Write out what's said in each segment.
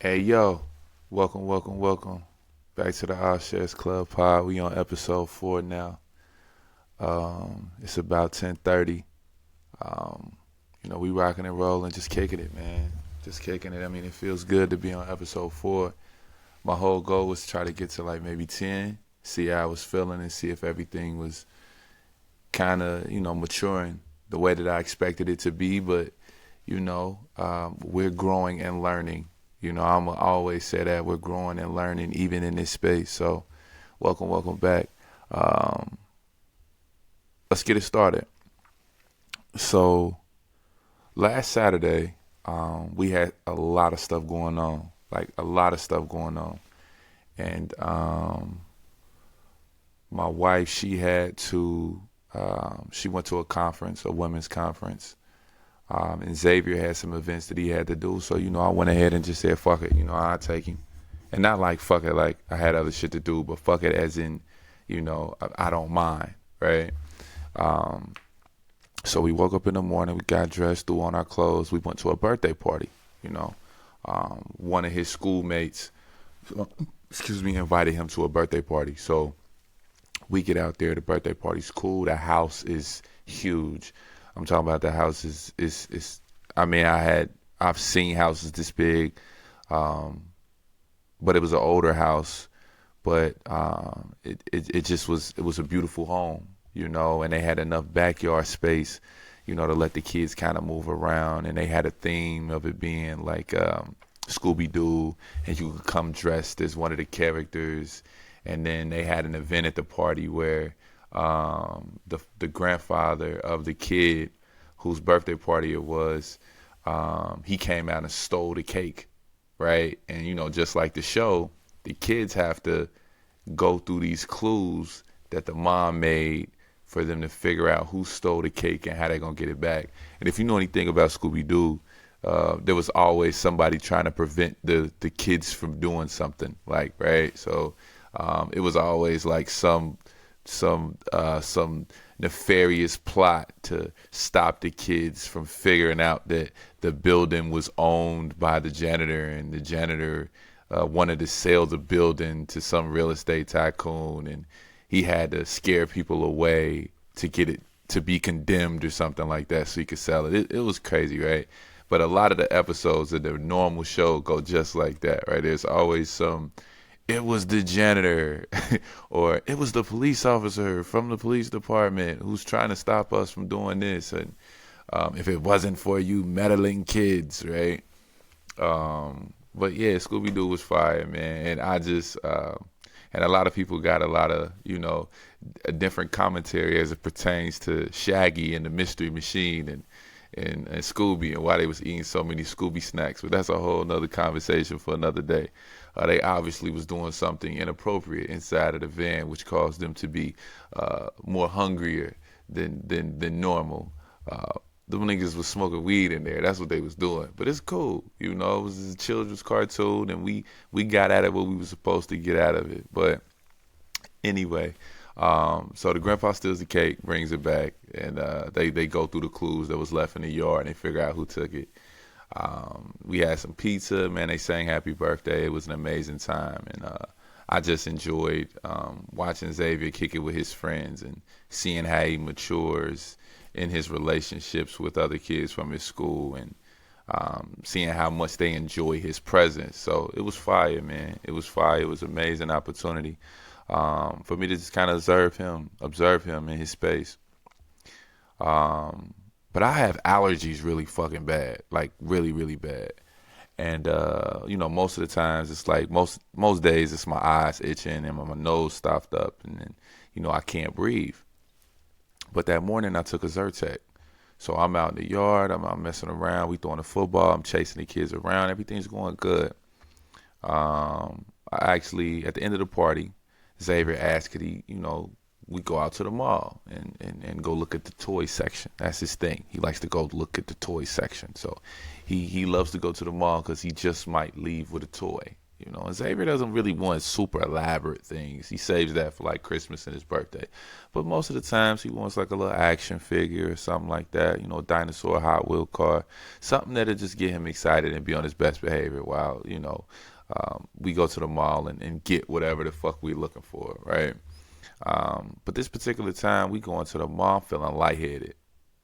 Hey yo, welcome back to the All Shares Club Pod. We on episode 4 now. It's about 10:30. Um, we rocking and rolling, just kicking it, man. Just kicking it. I mean, it feels good to be on episode 4. My whole goal was to try to get to like maybe 10, see how I was feeling, and see if everything was kind of maturing the way that I expected it to be. But we're growing and learning. I'm always say that we're growing and learning even in this space. So, welcome back. Um, let's get it started. So, last Saturday, we had a lot of stuff going on, like a lot of stuff going on, and my wife, she went to a conference, a women's conference. And Xavier had some events that he had to do. So, I went ahead and just said, fuck it, I'll take him. And not like fuck it, like I had other shit to do, but fuck it as in, I don't mind, right? Um, so we woke up in the morning, we got dressed, threw on our clothes, we went to a birthday party, you know. One of his schoolmates, invited him to a birthday party. So we get out there, the birthday party's cool, the house is huge. I'm talking about the house is I mean I've seen houses this big, um, but it was an older house, but it just was a beautiful home, and they had enough backyard space, to let the kids kind of move around, and they had a theme of it being like Scooby Doo, and you could come dressed as one of the characters, and then they had an event at the party where the grandfather of the kid whose birthday party it was, he came out and stole the cake, right? And just like the show, the kids have to go through these clues that the mom made for them to figure out who stole the cake and how they're gonna get it back. And if you know anything about Scooby Doo, there was always somebody trying to prevent the kids from doing something, like, right? So it was always like some nefarious plot to stop the kids from figuring out that the building was owned by the janitor, and the janitor wanted to sell the building to some real estate tycoon, and he had to scare people away to get it to be condemned or something like that so he could sell it. It was crazy, right? But a lot of the episodes of the normal show go just like that, right? There's always some, it was the janitor or it was the police officer from the police department who's trying to stop us from doing this. And if it wasn't for you meddling kids, right? But yeah, Scooby Doo was fire, man. And I just, and a lot of people got a lot of, a different commentary as it pertains to Shaggy and the Mystery Machine and Scooby and why they was eating so many Scooby snacks. But that's a whole nother conversation for another day. They obviously was doing something inappropriate inside of the van, which caused them to be more hungrier than normal. Them niggas was smoking weed in there. That's what they was doing. But it's cool, It was a children's cartoon, and we got at it what we was supposed to get out of it. But anyway, so the grandpa steals the cake, brings it back, and they go through the clues that was left in the yard, and they figure out who took it. We had some pizza, man. They sang happy birthday. It was an amazing time, and I just enjoyed watching Xavier kick it with his friends and seeing how he matures in his relationships with other kids from his school, and seeing how much they enjoy his presence. So it was fire, man. It was fire. It was an amazing opportunity for me to just kind of observe him in his space. But I have allergies really fucking bad, like really, really bad. And most of the times it's like most days it's my eyes itching and my nose stuffed up, and then I can't breathe. But that morning I took a Zyrtec. So I'm out in the yard, I'm out messing around, we throwing the football, I'm chasing the kids around, everything's going good. I actually, at the end of the party, Xavier asked could he, we go out to the mall and go look at the toy section. That's his thing. He likes to go look at the toy section. So he loves to go to the mall because he just might leave with a toy, You know, and Xavier doesn't really want super elaborate things. He saves that for like Christmas and his birthday. But most of the times he wants like a little action figure or something like that, you know, dinosaur Hot Wheel car. Something that'll just get him excited and be on his best behavior while, we go to the mall and get whatever the fuck we looking for, right? But this particular time we going to the mall feeling lightheaded,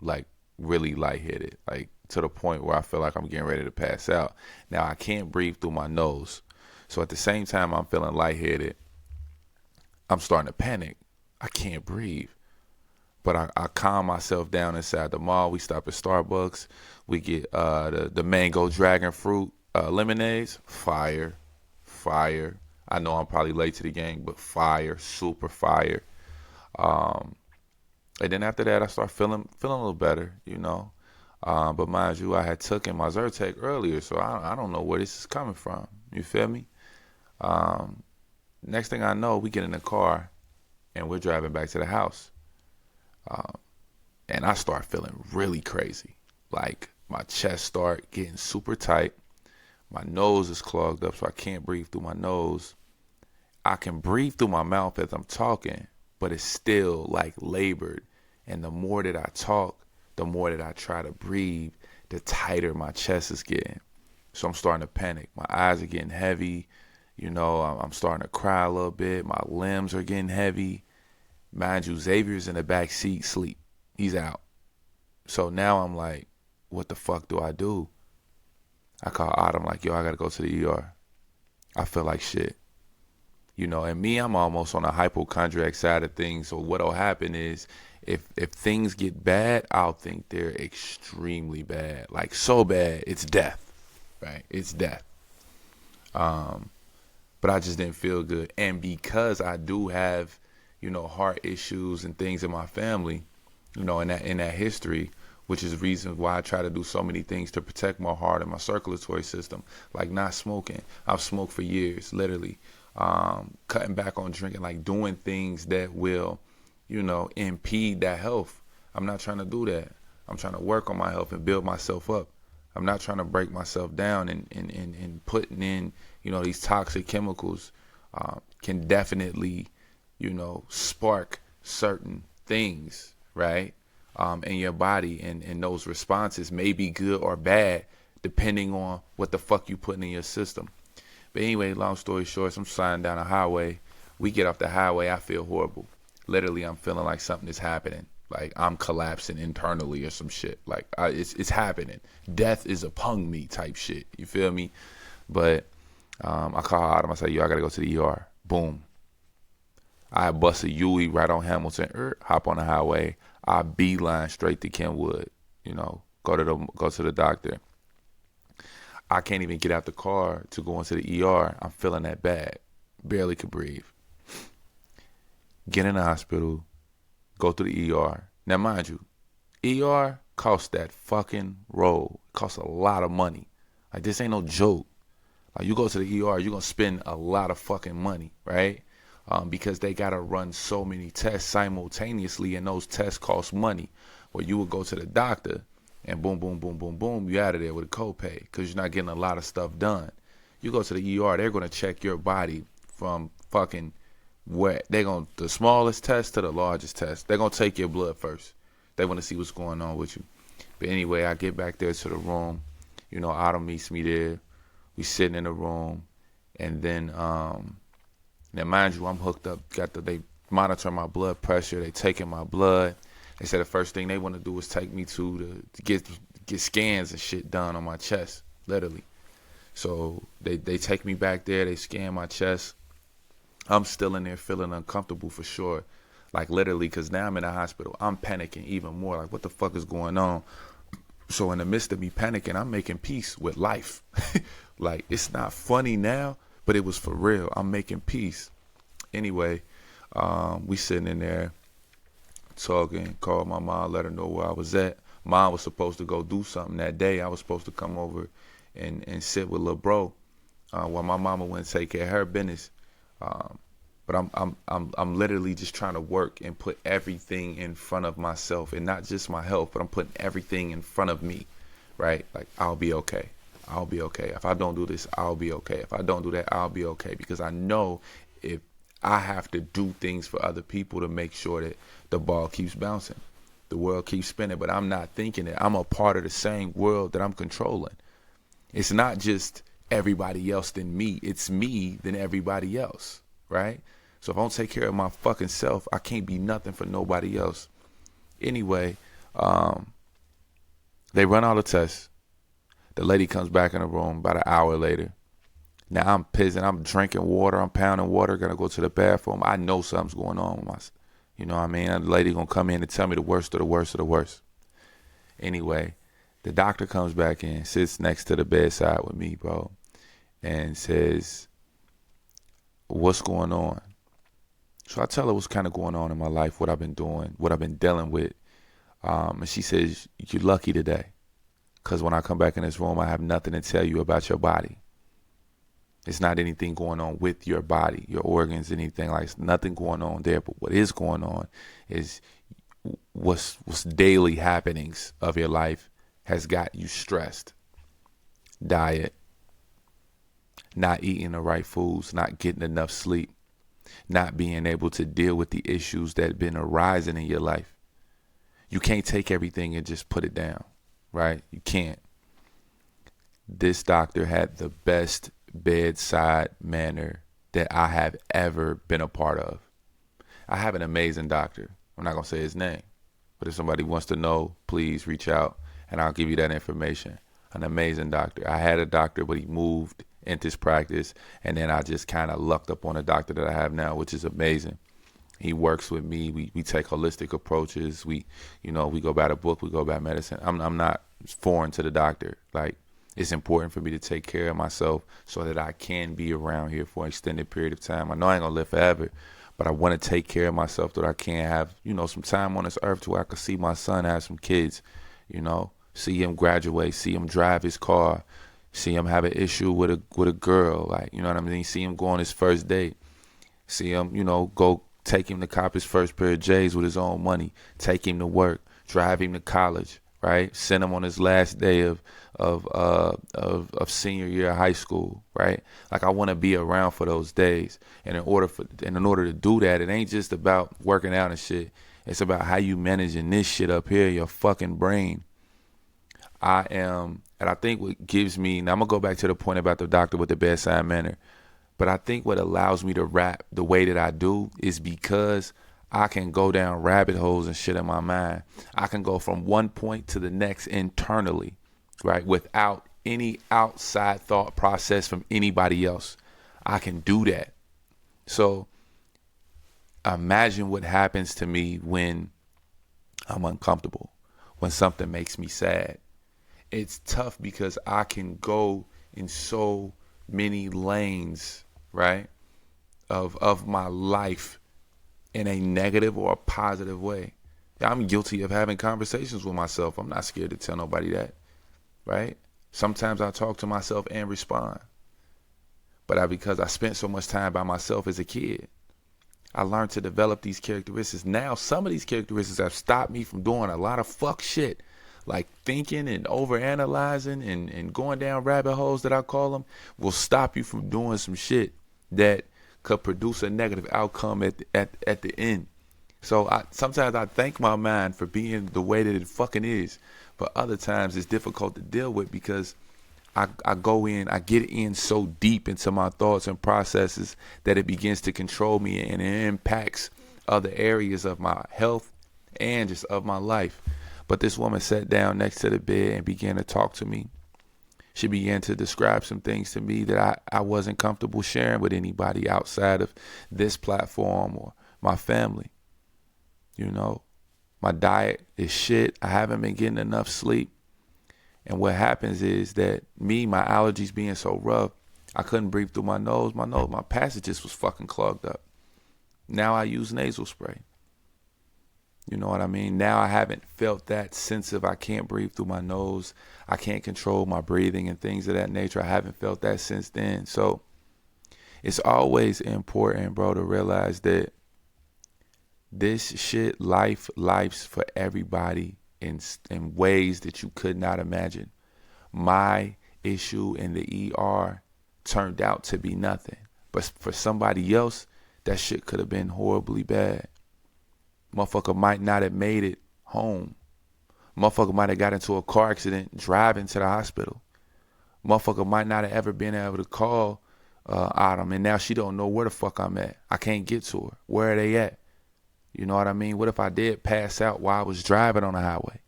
like really lightheaded, like to the point where I feel like I'm getting ready to pass out. Now I can't breathe through my nose. So at the same time I'm feeling lightheaded, I'm starting to panic. I can't breathe. But I calm myself down inside the mall. We stop at Starbucks. We get the mango dragon fruit lemonades. Fire. Fire. I know I'm probably late to the game, but fire. Super fire. And then after that, I start feeling a little better, you know. But mind you, I had taken my Zyrtec earlier, so I don't know where this is coming from. You feel me? Next thing I know, we get in the car and we're driving back to the house. And I start feeling really crazy. Like my chest start getting super tight. My nose is clogged up, so I can't breathe through my nose. I can breathe through my mouth as I'm talking, but it's still like labored. And the more that I talk, the more that I try to breathe, the tighter my chest is getting. So I'm starting to panic. My eyes are getting heavy. You know, I'm starting to cry a little bit. My limbs are getting heavy. Mind you, Xavier's in the back seat, sleep. He's out. So now I'm like, what the fuck do I do? I call Autumn like, yo, I got to go to the ER. I feel like shit. You know, and me, I'm almost on the hypochondriac side of things. So what'll happen is if things get bad, I'll think they're extremely bad. Like so bad, it's death, right? It's death. But I just didn't feel good. And because I do have, you know, heart issues and things in my family, you know, in that history, which is the reason why I try to do so many things to protect my heart and my circulatory system, like not smoking. I've smoked for years, literally. Cutting back on drinking, like doing things that will, you know, impede that health. I'm not trying to do that. I'm trying to work on my health and build myself up. I'm not trying to break myself down and putting in, you know, these toxic chemicals can definitely, you know, spark certain things, right? In your body, and those responses may be good or bad depending on what the fuck you putting in your system. But anyway, long story short, I'm sliding down a highway. We get off the highway, I feel horrible. Literally, I'm feeling like something is happening. Like I'm collapsing internally or some shit. Like it's happening. Death is upon me type shit. You feel me? But I call Autumn. I say, yo, I gotta go to the ER. Boom. I bust a Yui right on Hamilton. Hop on the highway. I beeline straight to Kenwood. You know, go to the doctor. I can't even get out the car to go into the ER. I'm feeling that bad. Barely could breathe. Get in the hospital. Go to the ER. Now, mind you, ER costs that fucking roll. It costs a lot of money. Like, this ain't no joke. Like, you go to the ER, you're going to spend a lot of fucking money, right? Because they got to run so many tests simultaneously, and those tests cost money. Where you would go to the doctor, and boom, boom, boom, boom, boom, you out of there with a copay because you're not getting a lot of stuff done. You go to the ER, they're going to check your body from fucking where the smallest test to the largest test. They're going to take your blood first. They want to see what's going on with you. But anyway, I get back there to the room. You know, Autumn meets me there. We sitting in the room. And then, now mind you, I'm hooked up. They monitor my blood pressure. They taking my blood. They said the first thing they want to do is take me to get scans and shit done on my chest, literally. So they take me back there. They scan my chest. I'm still in there feeling uncomfortable for sure. Like literally, because now I'm in the hospital. I'm panicking even more. Like, what the fuck is going on? So in the midst of me panicking, I'm making peace with life. Like, it's not funny now, but it was for real. I'm making peace. Anyway, we sitting in there talking, called my mom, let her know where I was at. Mom was supposed to go do something that day. I was supposed to come over and sit with lil' bro while my mama went and take care of her business. But I'm literally just trying to work and put everything in front of myself, and not just my health, but I'm putting everything in front of me, right? Like, I'll be okay. I'll be okay. If I don't do this, I'll be okay. If I don't do that, I'll be okay. Because I know if I have to do things for other people to make sure that the ball keeps bouncing, the world keeps spinning. But I'm not thinking it. I'm a part of the same world that I'm controlling. It's not just everybody else than me. It's me than everybody else, right? So if I don't take care of my fucking self, I can't be nothing for nobody else. Anyway, they run all the tests. The lady comes back in the room about an hour later. Now I'm pissing. I'm drinking water. I'm pounding water. Gonna go to the bathroom. I know something's going on with my, you know what I mean? The lady gonna come in and tell me the worst of the worst of the worst. Anyway, the doctor comes back in, sits next to the bedside with me, bro, and says, what's going on? So I tell her what's kind of going on in my life, what I've been doing, what I've been dealing with. And she says, you're lucky today. Because when I come back in this room, I have nothing to tell you about your body. It's not anything going on with your body, your organs, anything like nothing going on there. But what is going on is what's daily happenings of your life has got you stressed. Diet, not eating the right foods, not getting enough sleep, not being able to deal with the issues that have been arising in your life. You can't take everything and just put it down, right? You can't. This doctor had the best bedside manner that I have ever been a part of. I have an amazing doctor. I'm not going to say his name, but if somebody wants to know, please reach out and I'll give you that information. An amazing doctor. I had a doctor, but he moved into his practice, and then I just kind of lucked up on a doctor that I have now, which is amazing. He works with me. We take holistic approaches. We go by the book. We go by medicine. I'm not foreign to the doctor. Like, it's important for me to take care of myself so that I can be around here for an extended period of time. I know I ain't gonna live forever, but I want to take care of myself so that I can have, some time on this earth to where I can see my son have some kids, see him graduate, see him drive his car, see him have an issue with a girl, like, you know what I mean? See him go on his first date, see him, go take him to cop his first pair of J's with his own money, take him to work, drive him to college, right? Send him on his last day of senior year of high school, right? Like, I want to be around for those days. And in order to do that, it ain't just about working out and shit. It's about how you managing this shit up here, your fucking brain. And I think what gives me, now I'm gonna go back to the point about the doctor with the bedside manner, but I think what allows me to rap the way that I do is because I can go down rabbit holes and shit in my mind. I can go from one point to the next internally, right? Without any outside thought process from anybody else. I can do that. So imagine what happens to me when I'm uncomfortable, when something makes me sad. It's tough because I can go in so many lanes, right, of my life in a negative or a positive way. I'm guilty of having conversations with myself. I'm not scared to tell nobody that, right? Sometimes I talk to myself and respond. But because I spent so much time by myself as a kid, I learned to develop these characteristics. Now, some of these characteristics have stopped me from doing a lot of fuck shit, like thinking and overanalyzing and going down rabbit holes, that I call them, will stop you from doing some shit that could produce a negative outcome at the end. So sometimes I thank my mind for being the way that it fucking is. But other times it's difficult to deal with because I get in so deep into my thoughts and processes that it begins to control me, and it impacts other areas of my health and just of my life. But this woman sat down next to the bed and began to talk to me. She began to describe some things to me that I wasn't comfortable sharing with anybody outside of this platform or my family. My diet is shit. I haven't been getting enough sleep. And what happens is that my allergies being so rough, I couldn't breathe through my nose. My passages was fucking clogged up. Now I use nasal spray. You know what I mean? Now I haven't felt that sense of I can't breathe through my nose. I can't control my breathing and things of that nature. I haven't felt that since then. So it's always important, bro, to realize that this shit, life's for everybody in ways that you could not imagine. My issue in the ER turned out to be nothing. But for somebody else, that shit could have been horribly bad. Motherfucker might not have made it home. Motherfucker might have got into a car accident driving to the hospital. Motherfucker might not have ever been able to call Autumn, and now she don't know where the fuck I'm at. I can't get to her. Where are they at? You know what I mean? What if I did pass out while I was driving on the highway?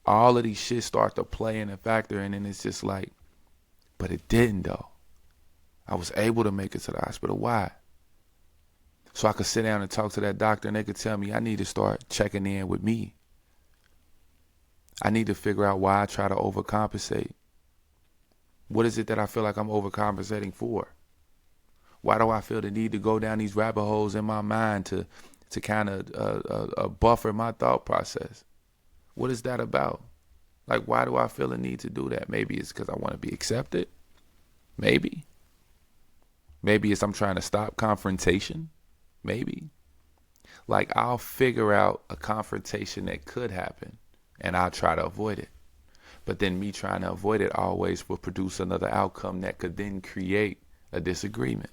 All of these shit start to play in a factor, and then it's just like, but it didn't though. I was able to make it to the hospital. Why? So I could sit down and talk to that doctor, and they could tell me I need to start checking in with me. I need to figure out why I try to overcompensate. What is it that I feel like I'm overcompensating for? Why do I feel the need to go down these rabbit holes in my mind to kind of buffer my thought process? What is that about? Like, why do I feel the need to do that? Maybe it's because I want to be accepted. Maybe. Maybe it's I'm trying to stop confrontation. Maybe. Like, I'll figure out a confrontation that could happen, and I'll try to avoid it. But then me trying to avoid it always will produce another outcome that could then create a disagreement.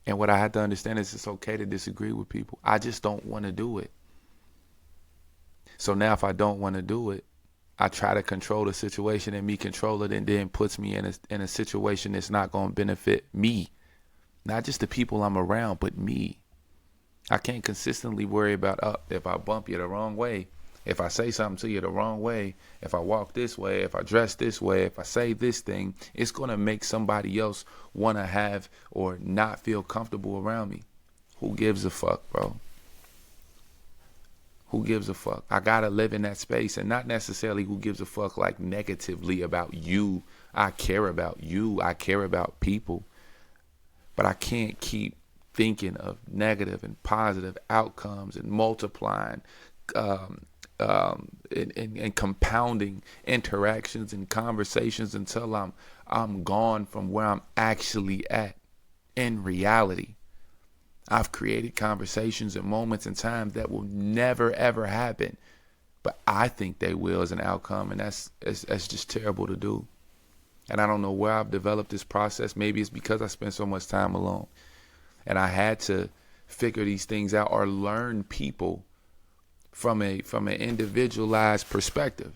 And what I have to understand is it's okay to disagree with people. I just don't want to do it. So now if I don't want to do it, I try to control the situation, and me control it, and then puts me in a situation that's not going to benefit me. Not just the people I'm around, but me. I can't consistently worry about, if I bump you the wrong way, if I say something to you the wrong way, if I walk this way, if I dress this way, if I say this thing, it's going to make somebody else want to have or not feel comfortable around me. Who gives a fuck, bro? Who gives a fuck? I got to live in that space, and not necessarily who gives a fuck like negatively about you. I care about you. I care about people. But I can't keep thinking of negative and positive outcomes and multiplying and compounding interactions and conversations until I'm gone from where I'm actually at. In reality, I've created conversations and moments in time that will never ever happen, but I think they will as an outcome, and that's just terrible to do. And I don't know where I've developed this process. Maybe it's because I spent so much time alone, and I had to figure these things out or learn people from an individualized perspective.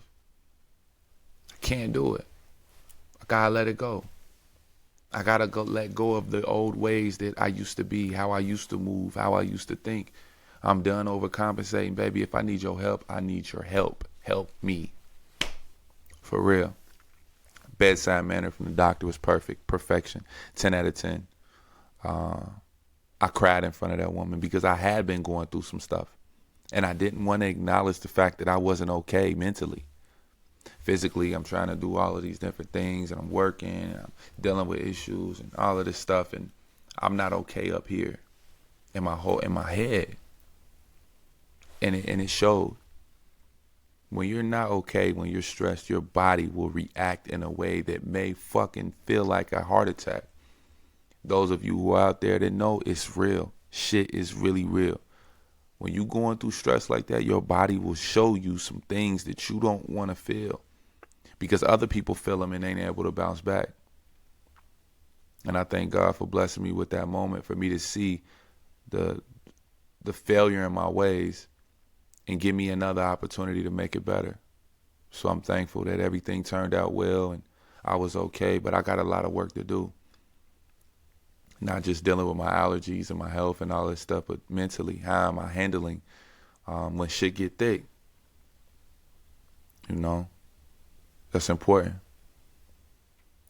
I can't do it. I gotta let it go. I gotta let go of the old ways that I used to be, how I used to move, how I used to think. I'm done overcompensating, baby. If I need your help, I need your help. Help me. For real. Bedside manner from the doctor was perfect. Perfection. 10 out of 10. I cried in front of that woman because I had been going through some stuff. And I didn't want to acknowledge the fact that I wasn't okay mentally. Physically, I'm trying to do all of these different things, and I'm working, and I'm dealing with issues and all of this stuff, and I'm not okay up here in my head. And it showed. When you're not okay, when you're stressed, your body will react in a way that may fucking feel like a heart attack. Those of you who are out there that know, it's real. Shit is really real. When you're going through stress like that, your body will show you some things that you don't want to feel because other people feel them and ain't able to bounce back. And I thank God for blessing me with that moment for me to see the failure in my ways and give me another opportunity to make it better. So I'm thankful that everything turned out well and I was okay, but I got a lot of work to do. Not just dealing with my allergies and my health and all this stuff, but mentally, how am I handling when shit get thick? You know, that's important.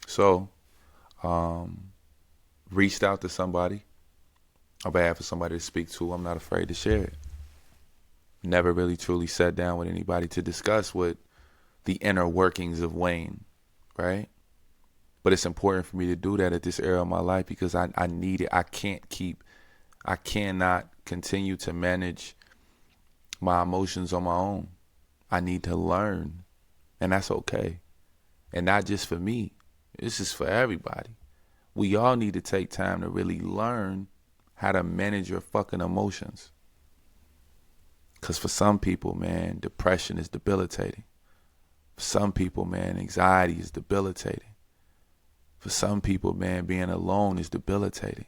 So, reached out to somebody on behalf of somebody to speak to. I'm not afraid to share it. Never really truly sat down with anybody to discuss what the inner workings of Wayne, right? But it's important for me to do that at this era of my life because I need it. I cannot continue to manage my emotions on my own. I need to learn, and that's okay. And not just for me. This is for everybody. We all need to take time to really learn how to manage your fucking emotions. Because for some people, man, depression is debilitating. For some people, man, anxiety is debilitating. For some people, man, being alone is debilitating.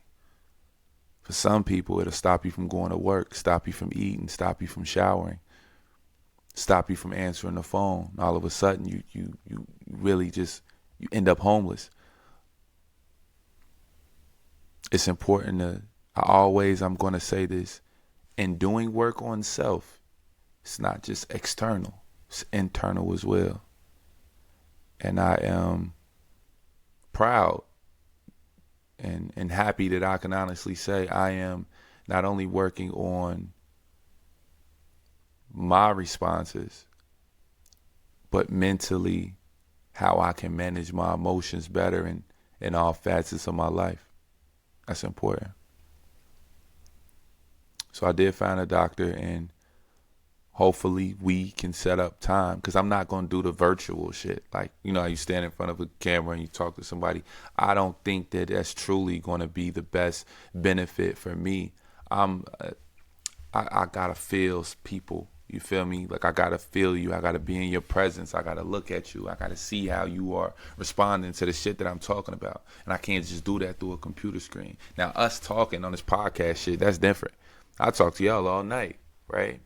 For some people, it'll stop you from going to work, stop you from eating, stop you from showering, stop you from answering the phone. All of a sudden, you really just, you end up homeless. It's important I'm going to say this, in doing work on self, it's not just external, it's internal as well. And I am proud and happy that I can honestly say I am not only working on my responses, but mentally how I can manage my emotions better in all facets of my life. That's important. So I did find a doctor, and hopefully we can set up time, because I'm not going to do the virtual shit. Like, you know, you stand in front of a camera and you talk to somebody. I don't think that that's truly going to be the best benefit for me. I got to feel people. You feel me? Like, I got to feel you. I got to be in your presence. I got to look at you. I got to see how you are responding to the shit that I'm talking about. And I can't just do that through a computer screen. Now, us talking on this podcast shit, that's different. I talk to y'all all night, right?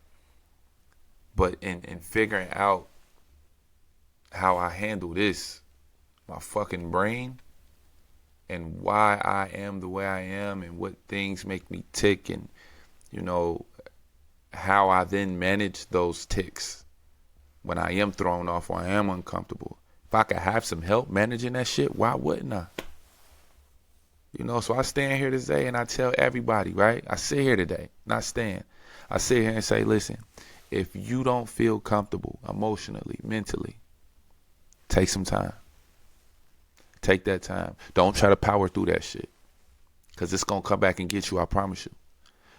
But in figuring out how I handle this, my fucking brain, and why I am the way I am, and what things make me tick, and, you know, how I then manage those ticks when I am thrown off or I am uncomfortable. If I could have some help managing that shit, why wouldn't I? You know, so I stand here today and I tell everybody, right? I sit here today, not stand. I sit here and say, listen, if you don't feel comfortable emotionally, mentally, take some time. Take that time. Don't try to power through that shit, because it's going to come back and get you, I promise you.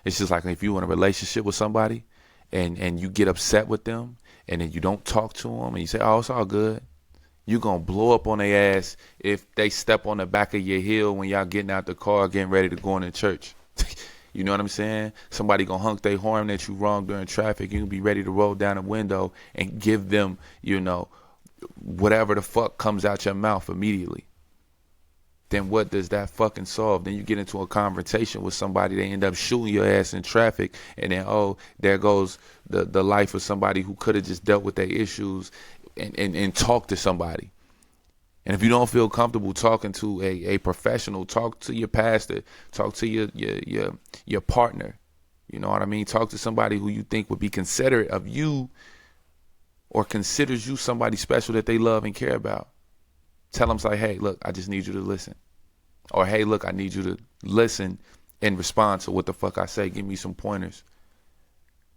It's just like if you're in a relationship with somebody and you get upset with them and then you don't talk to them and you say, oh, it's all good. You're going to blow up on their ass if they step on the back of your heel when y'all getting out the car, getting ready to go into church. You know what I'm saying? Somebody going to honk their horn at you wrong during traffic. You can be ready to roll down the window and give them, you know, whatever the fuck comes out your mouth immediately. Then what does that fucking solve? Then you get into a confrontation with somebody, they end up shooting your ass in traffic, and then, oh, there goes the life of somebody who could have just dealt with their issues and talked to somebody. And if you don't feel comfortable talking to a professional, talk to your pastor, talk to your partner. You know what I mean? Talk to somebody who you think would be considerate of you or considers you somebody special that they love and care about. Tell them, like, hey, look, I just need you to listen. Or, hey, look, I need you to listen and respond to what the fuck I say. Give me some pointers.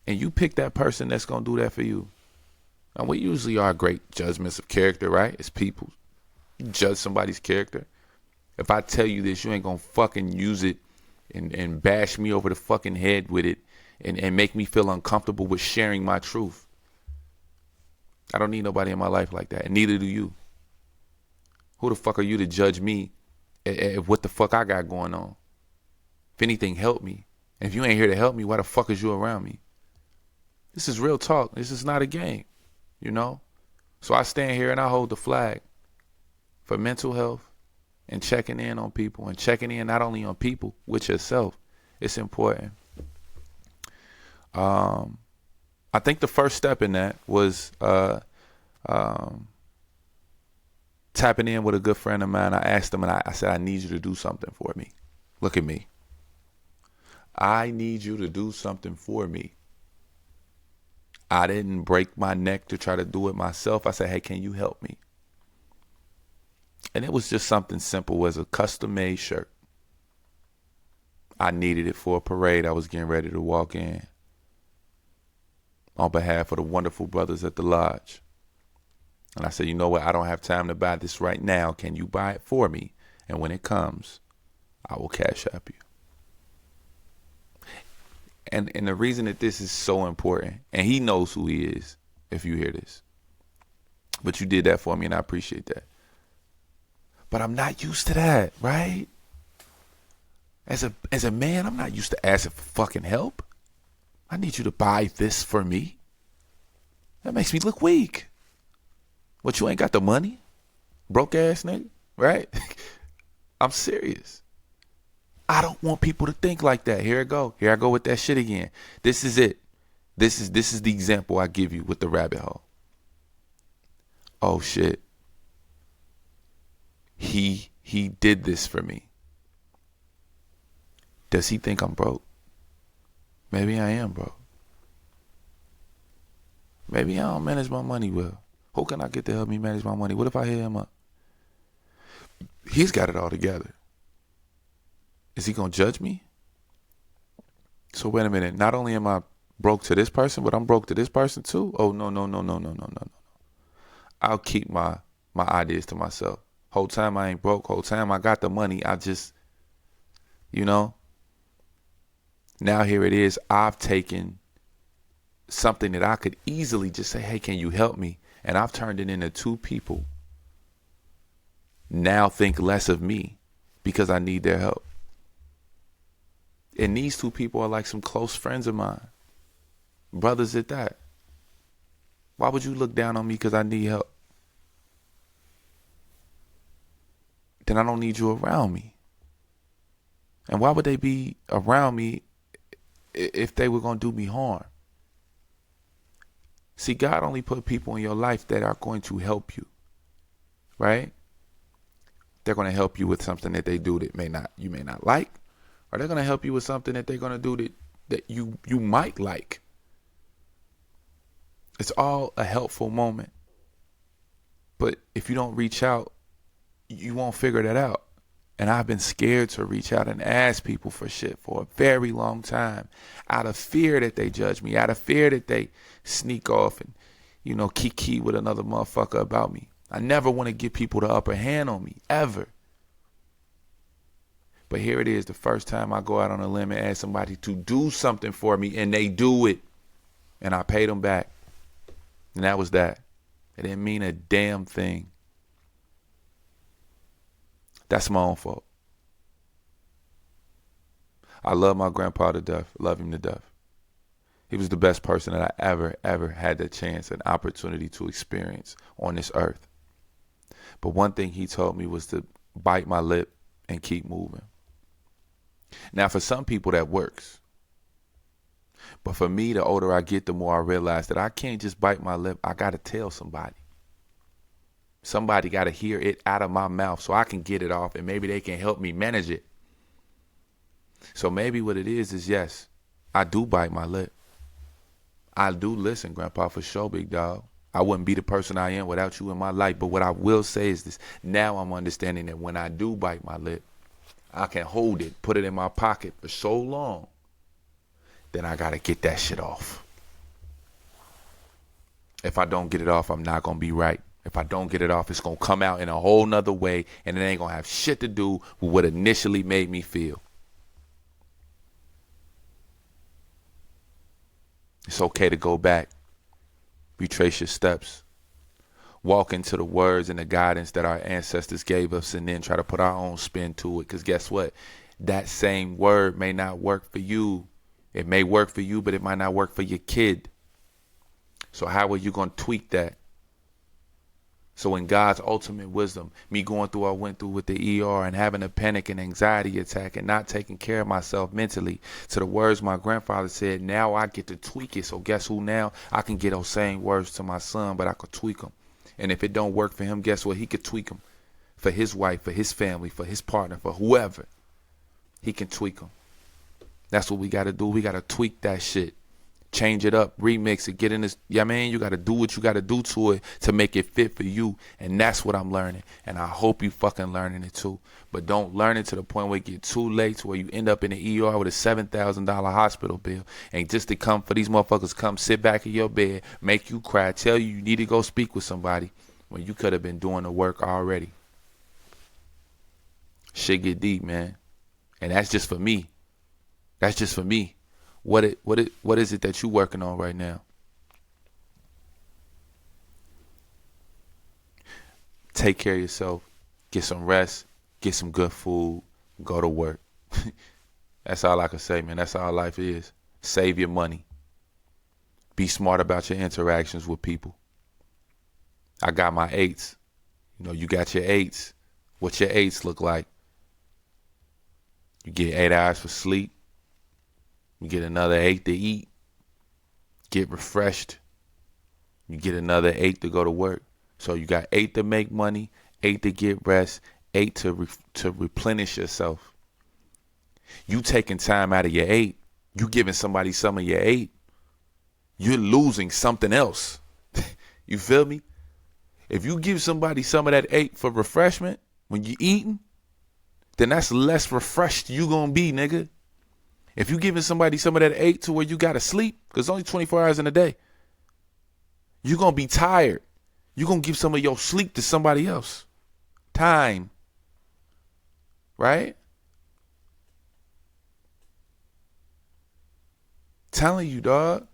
And you pick that person that's going to do that for you. And we usually are great judgments of character, right? It's people. You judge somebody's character. If I tell you this, you ain't going to fucking use it and bash me over the fucking head with it and make me feel uncomfortable with sharing my truth. I don't need nobody in my life like that, and neither do you. Who the fuck are you to judge me at what the fuck I got going on? If anything, help me. And if you ain't here to help me, why the fuck is you around me? This is real talk. This is not a game, you know? So I stand here and I hold the flag for mental health and checking in on people, and checking in not only on people, with yourself. It's important. I think the first step in that was tapping in with a good friend of mine. I asked him, and I said, I need you to do something for me. Look at me. I need you to do something for me. I didn't break my neck to try to do it myself. I said, hey, can you help me? And it was just something simple as a custom-made shirt. I needed it for a parade I was getting ready to walk in on behalf of the wonderful brothers at the lodge. And I said, you know what? I don't have time to buy this right now. Can you buy it for me? And when it comes, I will cash app you. And the reason that this is so important, and he knows who he is if you hear this, but you did that for me, and I appreciate that. But I'm not used to that, right? As a man, I'm not used to asking for fucking help. I need you to buy this for me. That makes me look weak. What, you ain't got the money? Broke ass nigga, right? I'm serious. I don't want people to think like that. Here I go. Here I go with that shit again. This is it. This is the example I give you with the rabbit hole. Oh shit. He did this for me. Does he think I'm broke? Maybe I am broke. Maybe I don't manage my money well. Who can I get to help me manage my money? What if I hit him up? He's got it all together. Is he gonna judge me? So wait a minute. Not only am I broke to this person, but I'm broke to this person too? Oh, no. I'll keep my ideas to myself. Whole time I ain't broke. Whole time I got the money. I just, now here it is. I've taken something that I could easily just say, hey, can you help me? And I've turned it into two people now think less of me because I need their help. And these two people are like some close friends of mine. Brothers at that. Why would you look down on me because I need help? Then I don't need you around me. And why would they be around me if they were going to do me harm? See, God only put people in your life that are going to help you, right? They're going to help you with something that they do that you may not like, or they're going to help you with something that they're going to do that you might like. It's all a helpful moment. But if you don't reach out, you won't figure that out. And I've been scared to reach out and ask people for shit for a very long time, out of fear that they judge me, out of fear that they sneak off and, kiki with another motherfucker about me. I never want to give people the upper hand on me, ever. But here it is, the first time I go out on a limb and ask somebody to do something for me, and they do it, and I pay them back. And that was that. It didn't mean a damn thing. That's my own fault. I love my grandpa to death. Love him to death. He was the best person that I ever had the chance and opportunity to experience on this earth. But one thing he told me was to bite my lip and keep moving. Now, for some people that works. But for me, the older I get, the more I realize that I can't just bite my lip. I got to tell somebody. Somebody got to hear it out of my mouth so I can get it off, and maybe they can help me manage it. So maybe what it is yes, I do bite my lip. I do listen, Grandpa, for sure, big dog. I wouldn't be the person I am without you in my life. But what I will say is this. Now I'm understanding that when I do bite my lip, I can hold it, put it in my pocket for so long. Then I got to get that shit off. If I don't get it off, I'm not going to be right. If I don't get it off, it's going to come out in a whole nother way, and it ain't going to have shit to do with what initially made me feel. It's okay to go back, retrace your steps, walk into the words and the guidance that our ancestors gave us, and then try to put our own spin to it. Because guess what? That same word may not work for you. It may work for you, but it might not work for your kid. So how are you going to tweak that? So in God's ultimate wisdom, me going through what I went through with the ER and having a panic and anxiety attack and not taking care of myself mentally, to the words my grandfather said, now I get to tweak it. So guess who now? I can get those same words to my son, but I could tweak them. And if it don't work for him, guess what? He could tweak them for his wife, for his family, for his partner, for whoever. He can tweak them. That's what we got to do. We got to tweak that shit. Change it up, remix it, get in this. Yeah, man, you got to do what you got to do to it to make it fit for you. And that's what I'm learning. And I hope you fucking learning it too. But don't learn it to the point where it get too late to where you end up in the ER with a $7,000 hospital bill. And just to come for these motherfuckers come sit back in your bed, make you cry, tell you need to go speak with somebody when you could have been doing the work already. Shit get deep, man. And that's just for me. That's just for me. What is it that you working on right now? Take care of yourself. Get some rest. Get some good food. Go to work. That's all I can say, man. That's all life is. Save your money. Be smart about your interactions with people. I got my eights. You know, you got your eights. What your eights look like? You get 8 hours for sleep. You get another 8 to eat. Get refreshed. You get another 8 to go to work. So you got 8 to make money, 8 to get rest, 8 to replenish yourself. You taking time out of your 8. You giving somebody some of your 8. You're losing something else. You feel me? If you give somebody some of that 8 for refreshment when you eating, then that's less refreshed you gonna be, nigga. If you giving somebody some of that 8 to where you gotta sleep, because only 24 hours in a day, you're gonna be tired. You're gonna give some of your sleep to somebody else. Time. Right? Telling you, dog.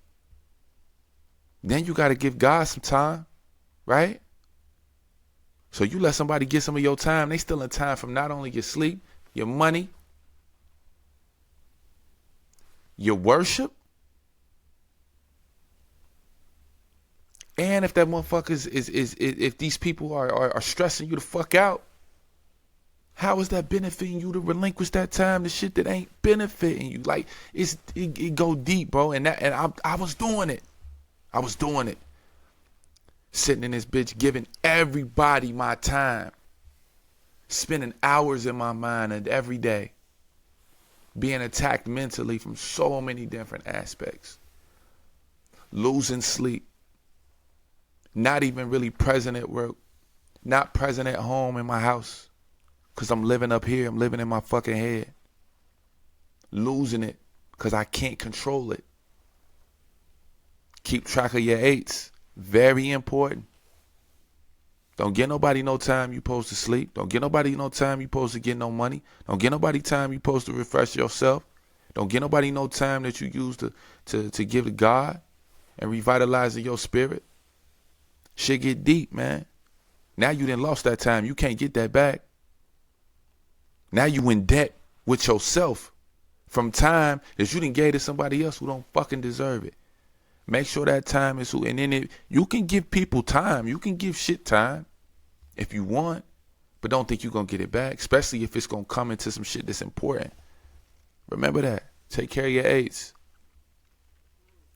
Then you gotta give God some time, right? So you let somebody get some of your time, they stealing time from not only your sleep, your money, your worship, and if that motherfucker is if these people are stressing you the fuck out, how is that benefiting you to relinquish that time to shit that ain't benefiting you? Like it go deep, bro. And I was doing it. I was doing it. Sitting in this bitch, giving everybody my time, spending hours in my mind every day, being attacked mentally from so many different aspects, losing sleep, not even really present at work, not present at home in my house, because I'm living up here, I'm living in my fucking head, losing it because I can't control it. Keep track of your 8s. Very important. Don't get nobody no time you supposed to sleep. Don't get nobody no time you supposed to get no money. Don't get nobody time you supposed to refresh yourself. Don't get nobody no time that you use to give to God and revitalizing your spirit. Shit get deep, man. Now you done lost that time. You can't get that back. Now you in debt with yourself from time that you done gave to somebody else who don't fucking deserve it. Make sure that time is, and then you can give people time. You can give shit time if you want, but don't think you're going to get it back, especially if it's going to come into some shit that's important. Remember that. Take care of your 8s.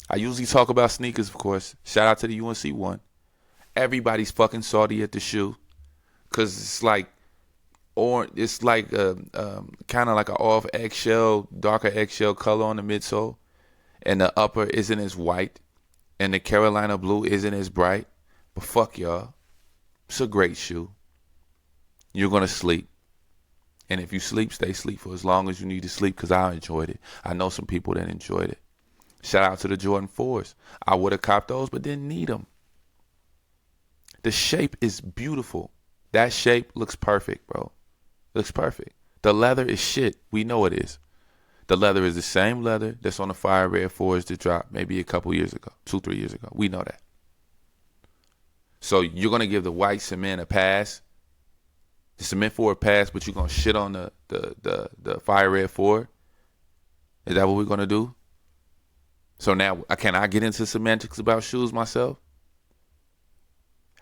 I usually talk about sneakers, of course. Shout out to the UNC one. Everybody's fucking salty at the shoe because it's like, or it's like kind of like an off eggshell, darker eggshell color on the midsole. And the upper isn't as white, and the Carolina blue isn't as bright. But fuck y'all. It's a great shoe. You're going to sleep. And if you sleep, stay asleep for as long as you need to sleep, because I enjoyed it. I know some people that enjoyed it. Shout out to the Jordan 4s. I would have copped those, but didn't need them. The shape is beautiful. That shape looks perfect, bro. Looks perfect. The leather is shit. We know it is. The leather is the same leather that's on the fire red 4s that dropped maybe a couple years ago, 2-3 years ago. We know that. So you're going to give the white cement a pass, the cement 4 a pass, but you're going to shit on the fire red 4? Is that what we're going to do? So now, can I get into semantics about shoes myself?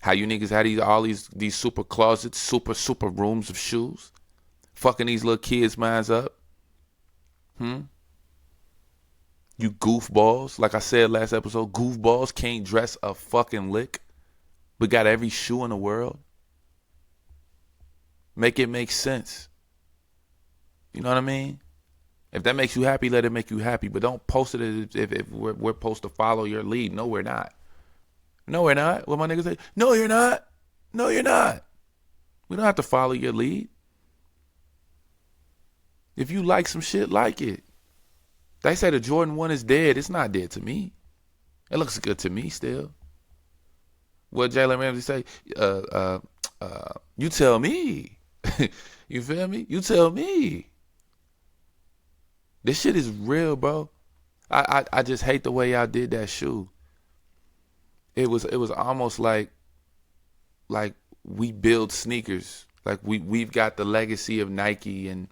How you niggas had all these super closets, super rooms of shoes? Fucking these little kids' minds up? You goofballs. Like I said last episode, goofballs can't dress a fucking lick, but got every shoe in the world. Make it make sense. You know what I mean? If that makes you happy, let it make you happy. But don't post it as if we're supposed to follow your lead. No, we're not. No, we're not. What my niggas say? No, you're not. No, you're not. We don't have to follow your lead. If you like some shit, like it. They say the Jordan 1 is dead. It's not dead to me. It looks good to me still. What Jalen Ramsey say? You tell me. You feel me? You tell me. This shit is real, bro. I just hate the way y'all did that shoe. It was almost like we build sneakers. Like we've got the legacy of Nike, and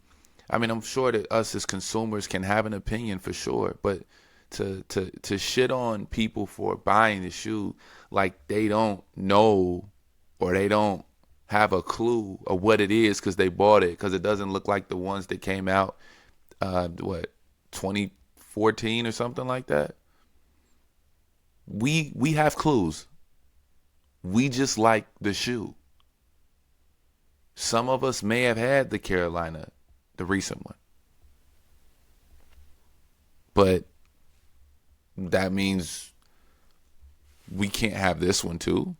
I mean, I'm sure that us as consumers can have an opinion for sure, but to shit on people for buying the shoe like they don't know or they don't have a clue of what it is because they bought it because it doesn't look like the ones that came out, 2014 or something like that. We have clues. We just like the shoe. Some of us may have had the Carolina, the recent one. But that means we can't have this one too.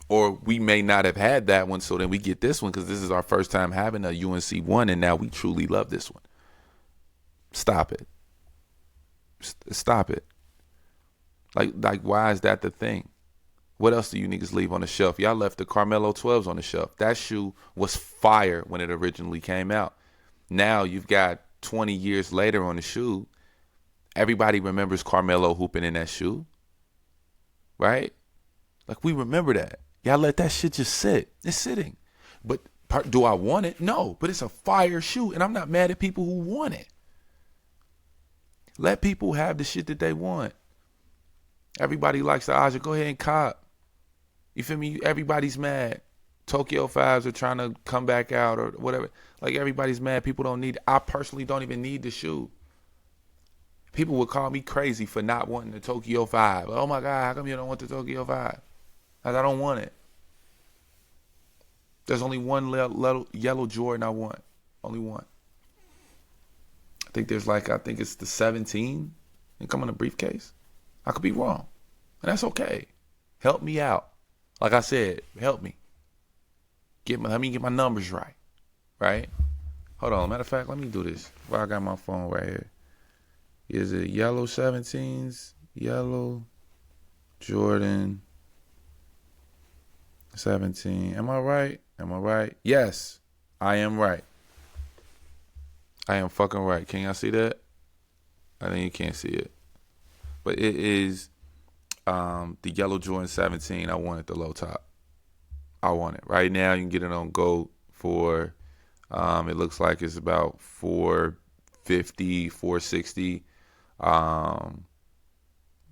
Or we may not have had that one, so then we get this one because this is our first time having a UNC one, and now we truly love this one. Stop it. Stop it. Like, why is that the thing? What else do you niggas leave on the shelf? Y'all left the Carmelo 12s on the shelf. That shoe was fire when it originally came out. Now you've got 20 years later on the shoe. Everybody remembers Carmelo hooping in that shoe. Right? Like, we remember that. Y'all let that shit just sit. It's sitting. But do I want it? No. But it's a fire shoe, and I'm not mad at people who want it. Let people have the shit that they want. Everybody likes the Aja. Go ahead and cop. You feel me? Everybody's mad. Tokyo 5s are trying to come back out or whatever. Like, everybody's mad. People don't need it. I personally don't even need the shoe. People would call me crazy for not wanting the Tokyo 5. Oh, my God, how come you don't want the Tokyo 5? I don't want it. There's only one yellow Jordan I want. Only one. I think it's the 17 and come in a briefcase. I could be wrong. And that's okay. Help me out. Like I said, help me. Let me get my numbers right. Right? Hold on. Matter of fact, let me do this. Well, I got my phone right here. Is it yellow 17s? Yellow Jordan 17. Am I right? Yes, I am right. I am fucking right. Can y'all see that? I think you can't see it. But it is the yellow Jordan 17. I want it the low top. I want it. Right now, you can get it on GOAT for, it looks like it's about $450, $460.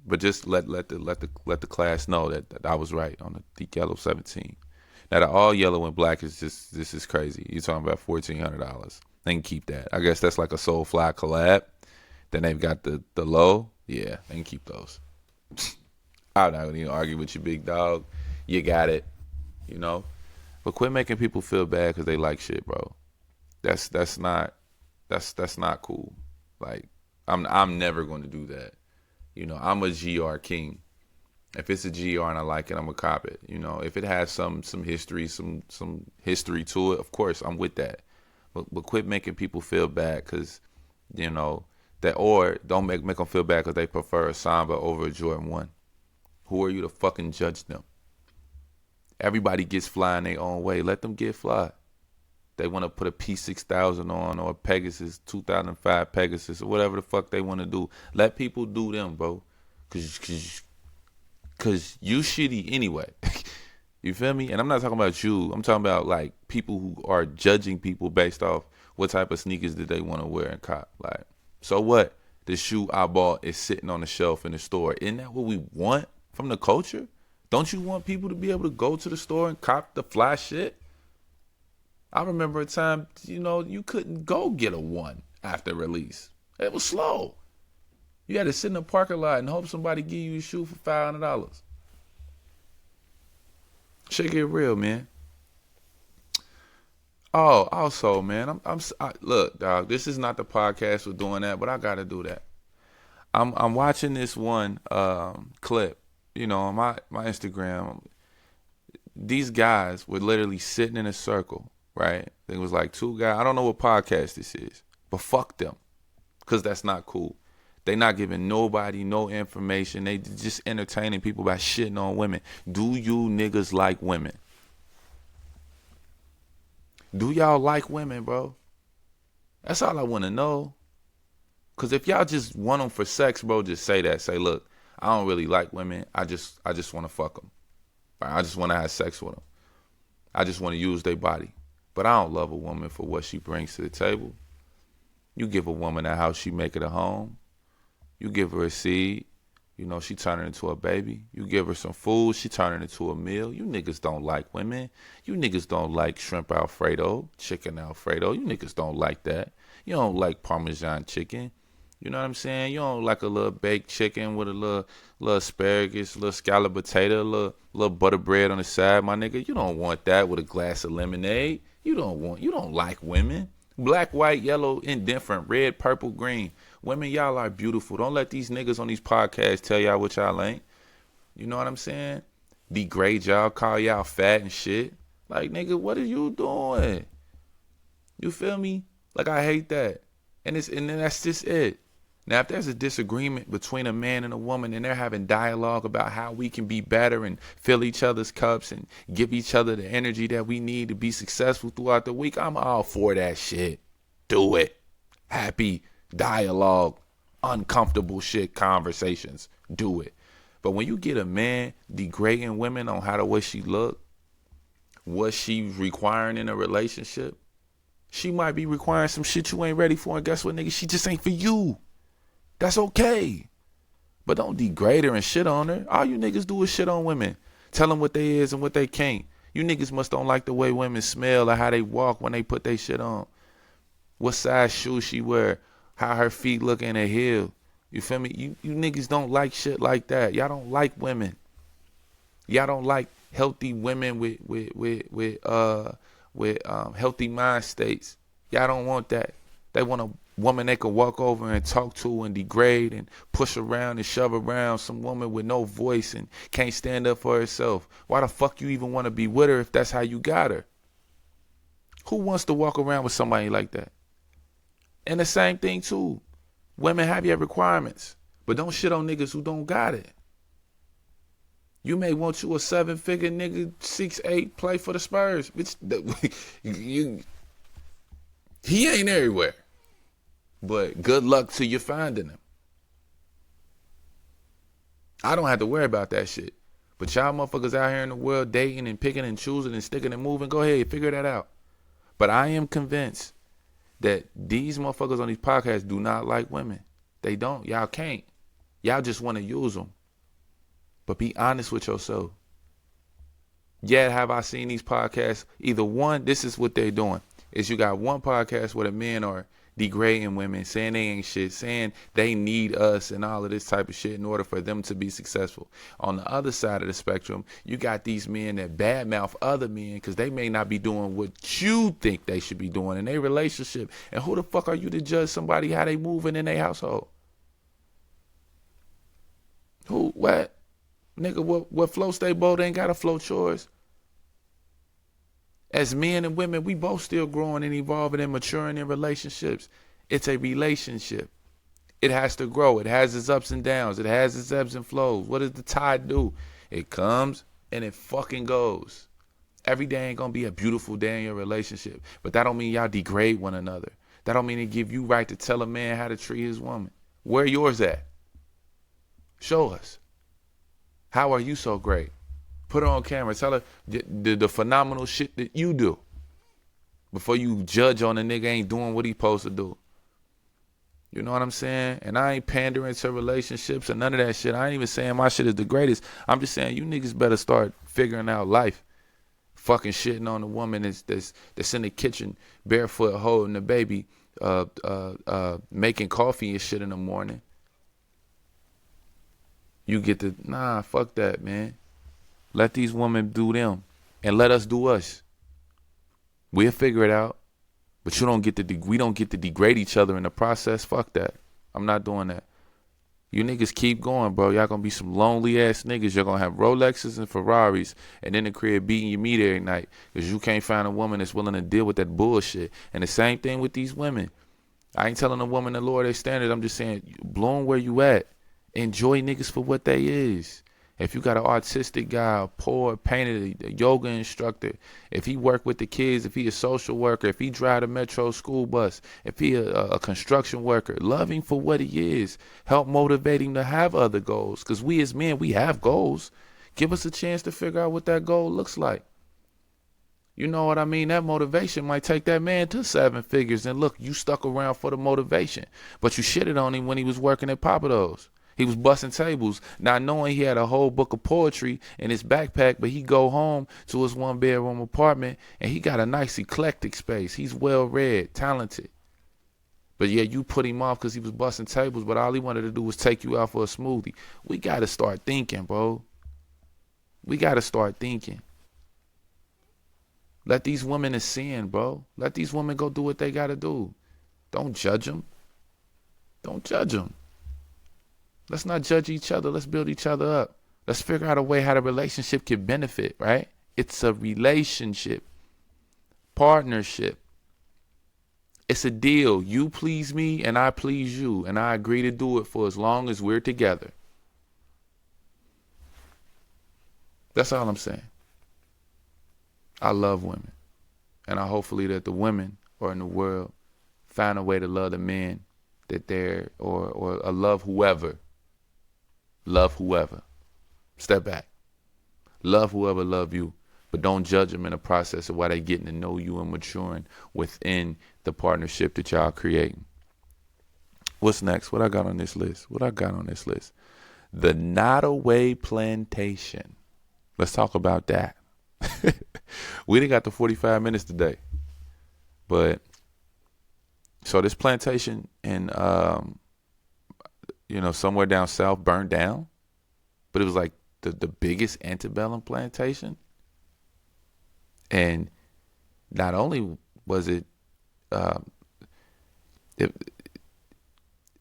But just let the class know that I was right on the yellow 17. Now the all yellow and black is just, this is crazy. You're talking about $1,400. They can keep that. I guess that's like a Soulfly collab. Then they've got the low. Yeah, they can keep those. I'm not gonna even argue with you, big dog. You got it, you know. But quit making people feel bad because they like shit, bro. That's not cool. Like, I'm never going to do that. You know, I'm a GR king. If it's a GR and I like it, I'm gonna cop it. You know, if it has some history, some history to it, of course I'm with that. But quit making people feel bad because, you know, that, or don't make them feel bad because they prefer a Samba over a Jordan 1. Who are you to fucking judge them? Everybody gets fly in their own way. Let them get fly. They want to put a P6000 on or a Pegasus 2005 Pegasus or whatever the fuck they want to do. Let people do them, bro. Cause you shitty anyway. You feel me? And I'm not talking about you. I'm talking about like people who are judging people based off what type of sneakers did they want to wear and cop. Like, so what? The shoe I bought is sitting on the shelf in the store. Isn't that what we want from the culture? Don't you want people to be able to go to the store and cop the fly shit? I remember a time, you know, you couldn't go get a 1 after release. It was slow. You had to sit in the parking lot and hope somebody give you a shoe for $500. Shit get real, man. Oh, also, man, look, dog. This is not the podcast for doing that, but I gotta do that. I'm watching this one clip, you know, on my Instagram. These guys were literally sitting in a circle, right? It was like 2 guys. I don't know what podcast this is, but fuck them, because that's not cool. They not giving nobody no information. They just entertaining people by shitting on women. Do you niggas like women? Do y'all like women, bro? That's all I want to know. Because if y'all just want them for sex, bro, just say that. Say, look, I don't really like women. I just want to fuck them. I just want to have sex with them. I just want to use their body. But I don't love a woman for what she brings to the table. You give a woman a house, she make it a home. You give her a seed. You know, she turning into a baby. You give her some food, she turning into a meal. You niggas don't like women. You niggas don't like shrimp Alfredo, chicken Alfredo. You niggas don't like that. You don't like Parmesan chicken. You know what I'm saying? You don't like a little baked chicken with a little asparagus, a little scalloped potato, a little butter bread on the side, my nigga. You don't want that with a glass of lemonade. You don't like women. Black, white, yellow, indifferent, red, purple, green. Women, y'all are beautiful. Don't let these niggas on these podcasts tell y'all what y'all ain't. You know what I'm saying? Degrade y'all, call y'all fat and shit. Like, nigga, what are you doing? You feel me? Like, I hate that. And then that's just it. Now, if there's a disagreement between a man and a woman and they're having dialogue about how we can be better and fill each other's cups and give each other the energy that we need to be successful throughout the week, I'm all for that shit. Do it. Happy dialogue, uncomfortable shit conversations. Do it. But when you get a man degrading women on how the way she look, what she's requiring in a relationship, she might be requiring some shit you ain't ready for, and guess what, nigga? She just ain't for you. That's okay. But don't degrade her and shit on her. All you niggas do is shit on women. Tell them what they is and what they can't. You niggas must don't like the way women smell or how they walk when they put their shit on. What size shoes she wear. How her feet look in her heel. You feel me? You niggas don't like shit like that. Y'all don't like women. Y'all don't like healthy women with healthy mind states. Y'all don't want that. They want a woman they can walk over and talk to and degrade and push around and shove around. Some woman with no voice and can't stand up for herself. Why the fuck you even want to be with her if that's how you got her? Who wants to walk around with somebody like that? And the same thing too. Women, have your requirements, but don't shit on niggas who don't got it. You may want you a 7-figure nigga, 6'8", play for the Spurs. Bitch, he ain't everywhere. But good luck to you finding him. I don't have to worry about that shit. But y'all motherfuckers out here in the world dating and picking and choosing and sticking and moving, go ahead, figure that out. But I am convinced that these motherfuckers on these podcasts do not like women. They don't. Y'all can't. Y'all just want to use them. But be honest with yourself. Yet have I seen these podcasts, either one, this is what they're doing, is you got one podcast where the men are degrading women, saying they ain't shit, saying they need us and all of this type of shit in order for them to be successful. On the other side of the spectrum, you got these men that badmouth other men because they may not be doing what you think they should be doing in their relationship. And who the fuck are you to judge somebody how they moving in their household? Who? What? Nigga, what flow stay boat ain't gotta float yours. As men and women, we both still growing and evolving and maturing in relationships. It's a relationship. It has to grow. It has its ups and downs. It has its ebbs and flows. What does the tide do? It comes and it fucking goes. Every day ain't gonna be a beautiful day in your relationship. But that don't mean y'all degrade one another. That don't mean it give you right to tell a man how to treat his woman. Where yours at? Show us. How are you so great? Put her on camera. Tell her the phenomenal shit that you do before you judge on a nigga ain't doing what he supposed to do. You know what I'm saying? And I ain't pandering to relationships and none of that shit. I ain't even saying my shit is the greatest. I'm just saying you niggas better start figuring out life. Fucking shitting on a woman that's in the kitchen barefoot holding the baby, making coffee and shit in the morning. You get the, nah, fuck that, man. Let these women do them and let us do us. We'll figure it out. But we don't get to degrade each other in the process. Fuck that. I'm not doing that. You niggas keep going, bro. Y'all gonna be some lonely ass niggas. You're gonna have Rolexes and Ferraris and in the crib beating your meat every night because you can't find a woman that's willing to deal with that bullshit. And the same thing with these women. I ain't telling a woman to lower their standards. I'm just saying, blow 'em where you at. Enjoy niggas for what they is. If you got an artistic guy, a poet, painter, a yoga instructor, if he work with the kids, if he a social worker, if he drive a metro school bus, if he a construction worker, love him for what he is. Help motivate him to have other goals. Because we as men, we have goals. Give us a chance to figure out what that goal looks like. You know what I mean? That motivation might take that man to 7 figures. And look, you stuck around for the motivation. But you shitted on him when he was working at Papados. He was busting tables, not knowing he had a whole book of poetry in his backpack, but he go home to his 1-bedroom apartment and he got a nice eclectic space. He's well read, talented. But yeah, you put him off because he was busting tables, but all he wanted to do was take you out for a smoothie. We got to start thinking, bro. We got to start thinking. Let these women ascend, bro. Let these women go do what they got to do. Don't judge them. Don't judge them. Let's not judge each other. Let's build each other up. Let's figure out a way how the relationship can benefit, right? It's a relationship, partnership. It's a deal. You please me and I please you. And I agree to do it for as long as we're together. That's all I'm saying. I love women. And I hopefully that the women are in the world find a way to love the men that they're, or love whoever. Love whoever. Step back. Love whoever love you. But don't judge them in the process of why they getting to know you and maturing within the partnership that y'all creating. What's next? What I got on this list? The Nottoway Plantation. Let's talk about that. We done got the 45 minutes today. But so this plantation in somewhere down south burned down. But it was like the biggest antebellum plantation. And not only was it,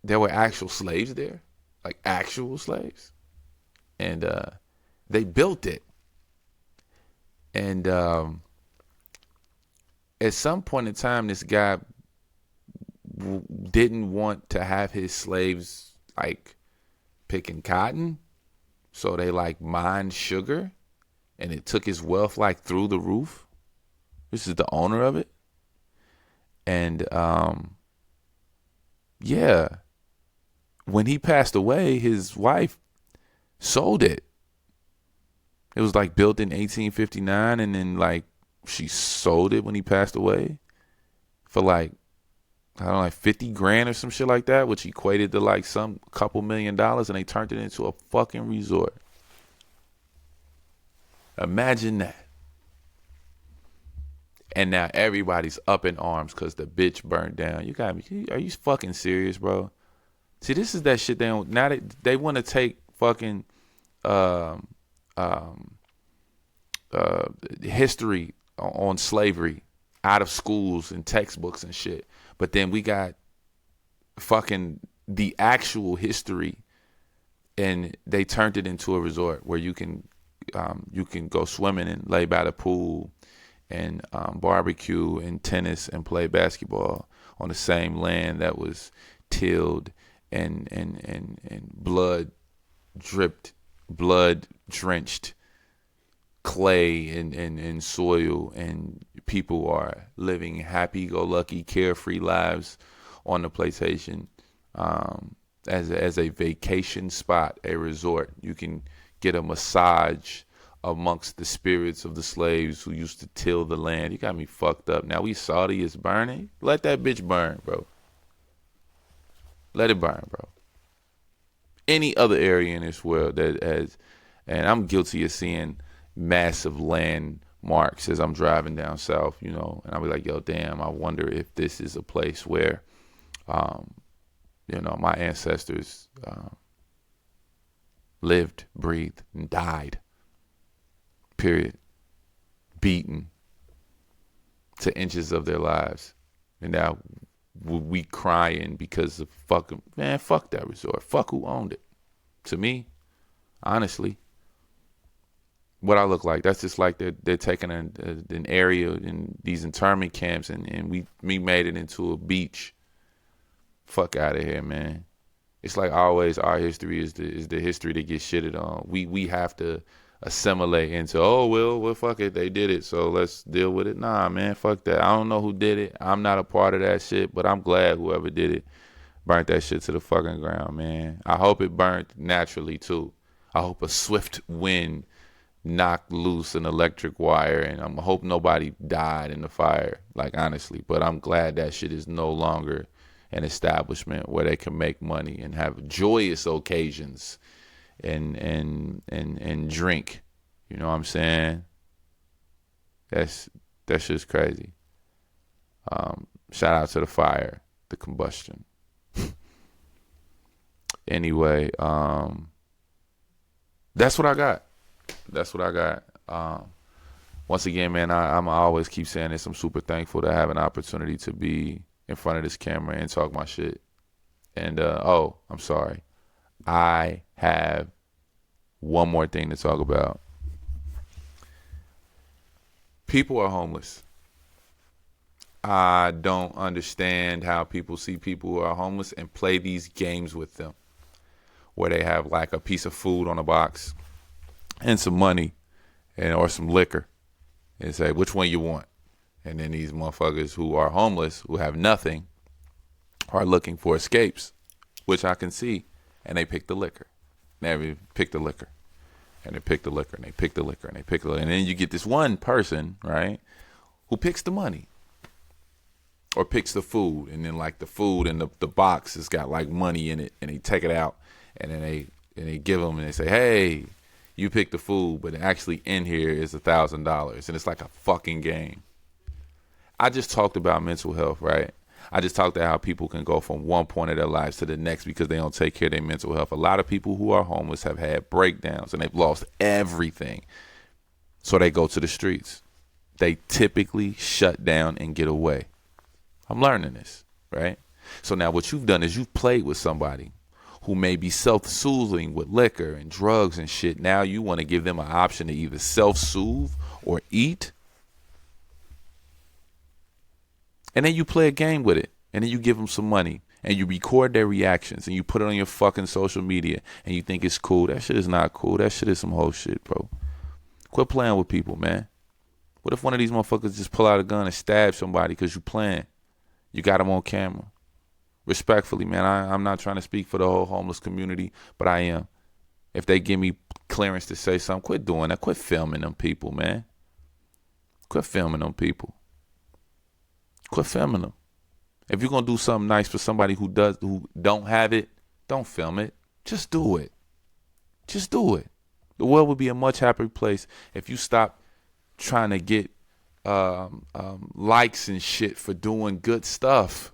there were actual slaves there, like actual slaves. And they built it. And at some point in time, this guy didn't want to have his slaves like picking cotton. So they like mined sugar. And it took his wealth like through the roof. This is the owner of it. And when he passed away, his wife sold it. It was like built in 1859, and then like she sold it when he passed away for like, I don't know, like 50 grand or some shit like that, which equated to like some couple $1 million, and they turned it into a fucking resort. Imagine that. And now everybody's up in arms because the bitch burned down. You got me. Are you fucking serious, bro? See, this is that shit they don't. Now they want to take fucking history on slavery out of schools and textbooks and shit. But then we got fucking the actual history, and they turned it into a resort where you can go swimming and lay by the pool and barbecue and tennis and play basketball on the same land that was tilled and blood drenched clay and soil, and people are living happy-go-lucky, carefree lives on the plantation as a vacation spot, a resort. You can get a massage amongst the spirits of the slaves who used to till the land. You got me fucked up. Now we Saudi is burning. Let that bitch burn, bro. Let it burn, bro. Any other area in this world that has, and I'm guilty of seeing massive landmarks as I'm driving down south, and I'll be like, yo, damn, I wonder if this is a place where, my ancestors lived, breathed, and died. Period. Beaten to inches of their lives. And now we crying because of fuck that resort. Fuck who owned it. To me, honestly, what I look like, that's just like they're taking an area in these internment camps and we made it into a beach. Fuck out of here, man. It's like always our history is the history that gets shitted on. We have to assimilate into, well, fuck it, they did it, so let's deal with it. Nah, man, fuck that. I don't know who did it. I'm not a part of that shit, but I'm glad whoever did it burnt that shit to the fucking ground, man. I hope it burnt naturally, too. I hope a swift wind knocked loose an electric wire, and I hope nobody died in the fire, like, honestly. But I'm glad that shit is no longer an establishment where they can make money and have joyous occasions and drink. You know what I'm saying? That's just crazy. Shout out to the fire, the combustion. Anyway, that's what I got. Once again, man, I'm always keep saying this. I'm super thankful to have an opportunity to be in front of this camera and talk my shit. And I'm sorry. I have one more thing to talk about. People are homeless. I don't understand how people see people who are homeless and play these games with them, where they have like a piece of food on a box and some money or some liquor and say, which one you want? And then these motherfuckers who are homeless, who have nothing, are looking for escapes, which I can see, and they pick the liquor. They pick the liquor. And they pick the liquor, and they pick the liquor, and they pick the liquor. And then you get this one person, right, who picks the money or picks the food. And then like the food and the box has got like money in it, and they take it out, and then they give them, and they say, hey, you pick the food, but actually in here is $1,000. And it's like a fucking game. I just talked about mental health, right? I just talked about how people can go from one point of their lives to the next because they don't take care of their mental health. A lot of people who are homeless have had breakdowns and they've lost everything. So they go to the streets. They typically shut down and get away. I'm learning this, right? So now what you've done is you've played with somebody who may be self-soothing with liquor and drugs and shit. Now you want to give them an option to either self-soothe or eat. And then you play a game with it. And then you give them some money. And you record their reactions. And you put it on your fucking social media. And you think it's cool. That shit is not cool. That shit is some whole shit, bro. Quit playing with people, man. What if one of these motherfuckers just pull out a gun and stab somebody because you playing? You got them on camera. Respectfully, man, I'm not trying to speak for the whole homeless community, but I am. If they give me clearance to say something, quit doing that. Quit filming them people, man. Quit filming them people. Quit filming them. If you're gonna do something nice for somebody who don't have it, don't film it. Just do it. Just do it. The world would be a much happier place if you stop trying to get likes and shit for doing good stuff.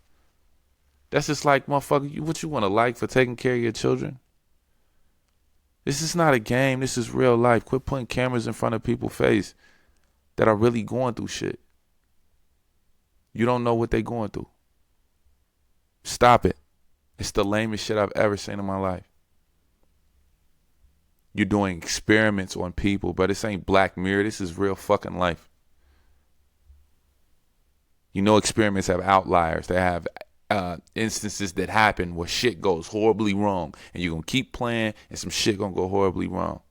That's just like, motherfucker, what you want to like for taking care of your children? This is not a game. This is real life. Quit putting cameras in front of people's face that are really going through shit. You don't know what they're going through. Stop it. It's the lamest shit I've ever seen in my life. You're doing experiments on people, but this ain't Black Mirror. This is real fucking life. You know, experiments have outliers. They have instances that happen where shit goes horribly wrong, and you're going to keep playing and some shit going to go horribly wrong.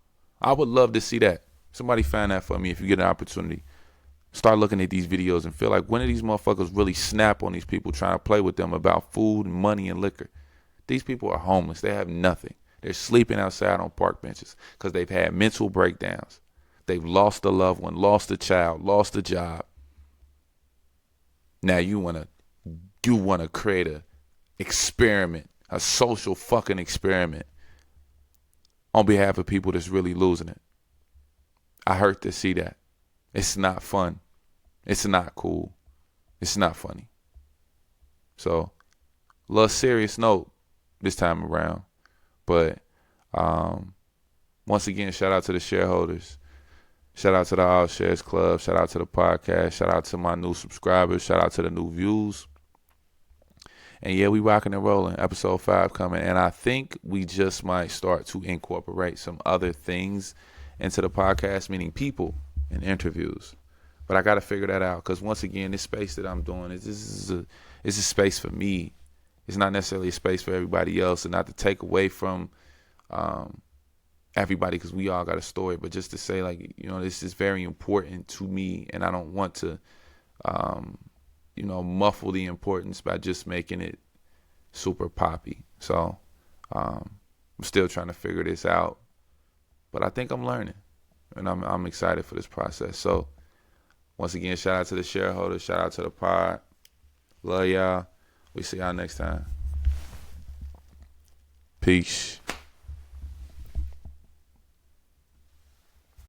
I would love to see that. Somebody find that for me if you get an opportunity. Start looking at these videos and feel like, when do these motherfuckers really snap on these people trying to play with them about food and money and liquor? These people are homeless. They have nothing. They're sleeping outside on park benches because they've had mental breakdowns. They've lost a loved one, lost a child, lost a job. Now you want to create a experiment, a social fucking experiment on behalf of people that's really losing it. I hurt to see that. It's not fun. It's not cool. It's not funny. So, a little serious note this time around. But once again, shout out to the shareholders. Shout out to the All Shares Club. Shout out to the podcast. Shout out to my new subscribers. Shout out to the new views. And yeah, we rocking and rolling. Episode 5 coming. And I think we just might start to incorporate some other things into the podcast, meaning people and interviews. But I got to figure that out, because once again, this space that I'm doing is a space for me. It's not necessarily a space for everybody else, and not to take away from everybody, because we all got a story, but just to say, like, you know, this is very important to me, and I don't want to, muffle the importance by just making it super poppy. So I'm still trying to figure this out, but I think I'm learning, and I'm excited for this process. So once again, shout out to the shareholders, shout out to the pod. Love y'all. We see y'all next time. Peace.